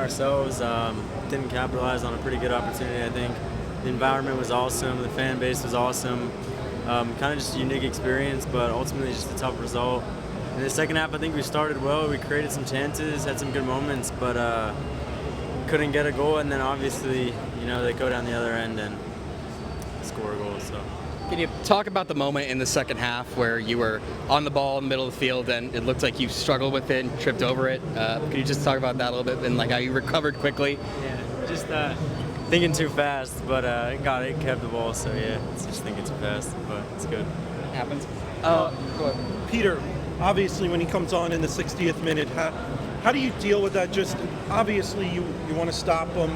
ourselves. Didn't capitalize on a pretty good opportunity, I think. The environment was awesome. The fan base was awesome. Kind of just a unique experience, but ultimately just a tough result. In the second half, I think we started well. We created some chances, had some good moments, but couldn't get a goal. And then obviously, they go down the other end and score a goal. So. Can you talk about the moment in the second half where you were on the ball in the middle of the field and it looked like you struggled with it and tripped over it? Can you just talk about that a little bit and like how you recovered quickly? Yeah, just thinking too fast, but it kept the ball. So yeah, it's just thinking too fast, but it's good. It happens. Peter, obviously when he comes on in the 60th minute, how do you deal with that? Just obviously you want to stop him,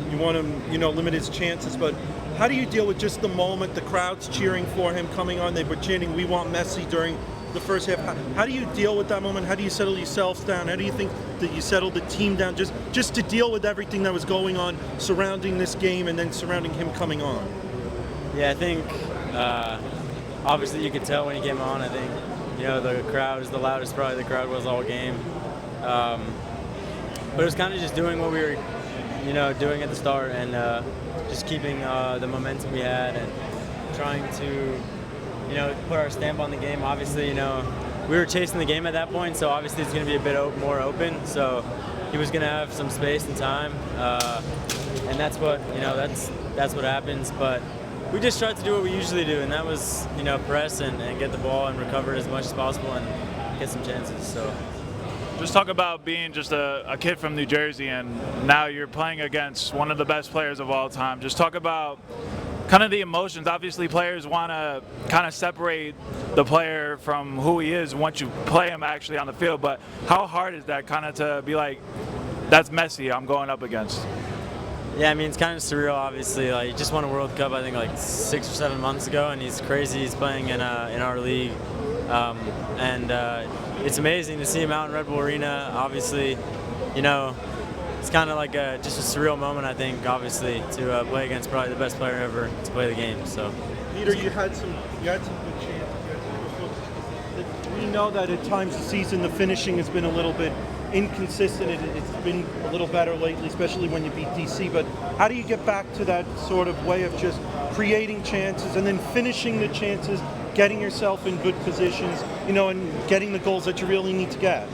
you want him, limit his chances, but how do you deal with just the moment, the crowd's cheering for him coming on, they were chanting, "We want Messi" during the first half. How do you deal with that moment? How do you settle yourselves down? How do you think that you settle the team down just to deal with everything that was going on surrounding this game and then surrounding him coming on? Yeah, I think obviously you could tell when he came on. I think the crowd was the loudest probably the crowd was all game. But it was kind of just doing what we were doing at the start and just keeping the momentum we had and trying to put our stamp on the game. Obviously, we were chasing the game at that point, so obviously it's going to be a bit more open. So he was going to have some space and time, and that's what that's what happens. But we just tried to do what we usually do, and that was press and get the ball and recover as much as possible and get some chances. So. Just talk about being just a kid from New Jersey and now you're playing against one of the best players of all time. Just talk about kind of the emotions. Obviously players want to kind of separate the player from who he is once you play him actually on the field, but how hard is that kind of to be like, that's Messi I'm going up against? Yeah, I mean, it's kind of surreal, obviously. Like, he just won a World Cup, I think, like 6 or 7 months ago, and he's crazy. He's playing in our league. It's amazing to see him out in Red Bull Arena. Obviously, it's kind of like just a surreal moment, I think, obviously, to play against probably the best player ever to play the game. So, Peter, you had some good chances. We know that at times this season the finishing has been a little bit inconsistent. It's been a little better lately, especially when you beat DC. But how do you get back to that sort of way of just creating chances and then finishing the chances, getting yourself in good positions, and getting the goals that you really need to get?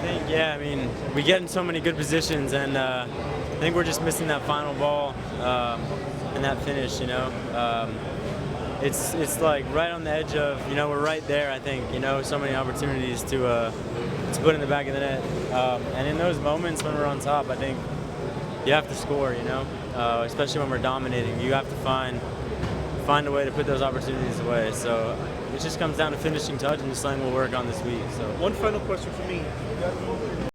I mean, we get in so many good positions, and I think we're just missing that final ball and that finish. It's like right on the edge of, we're right there. I think, so many opportunities to put in the back of the net, and in those moments when we're on top, I think you have to score. Especially when we're dominating, you have to find a way to put those opportunities away. So it just comes down to finishing touch and just something we'll work on this week. So one final question for me.